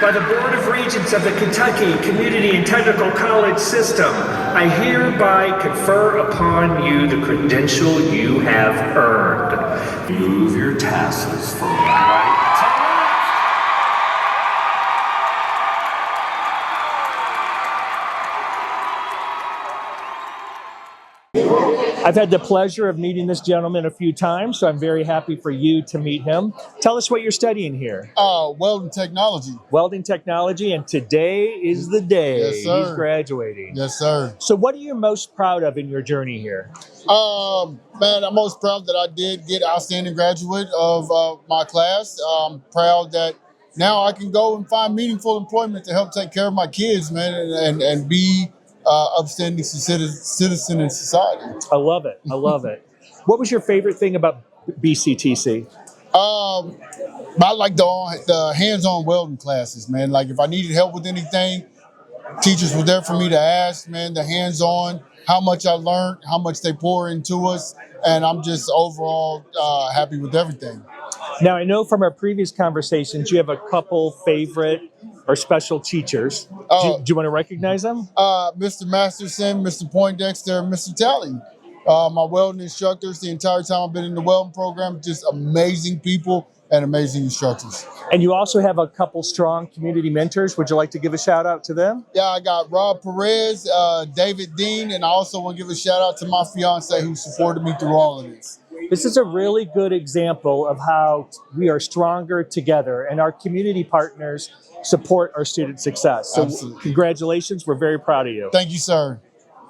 by the Board of Regents of the Kentucky Community and Technical College System, I hereby confer upon you the credential you have earned. Move your tassels from right to left. I've had the pleasure of meeting this gentleman a few times, so I'm very happy for you to meet him. Tell us what you're studying here. Welding technology. Welding technology, and today is the day. Yes, sir. He's graduating. Yes, sir. So what are you most proud of in your journey here? Man, I'm most proud that I did get outstanding graduate of my class. I'm proud that now I can go and find meaningful employment to help take care of my kids, man, and be upstanding citizen in society. I love it. I love it. What was your favorite thing about BCTC? I like the hands-on welding classes, man. Like if I needed help with anything, teachers were there for me to ask, man. The hands-on, how much I learned, how much they pour into us, and I'm just overall happy with everything. Now, I know from our previous conversations, you have a couple favorite or special teachers. Do you want to recognize them? Mr. Masterson, Mr. Poindexter, Mr. Dowling. My welding instructors, the entire time I've been in the welding program, just amazing people and amazing instructors. And you also have a couple strong community mentors. Would you like to give a shout out to them? Yeah, I got Rob Perez, David Dean, and I also want to give a shout out to my fiancée who supported me through all of this. This is a really good example of how we are stronger together and our community partners support our student success. So Absolutely. Congratulations. We're very proud of you. Thank you, sir.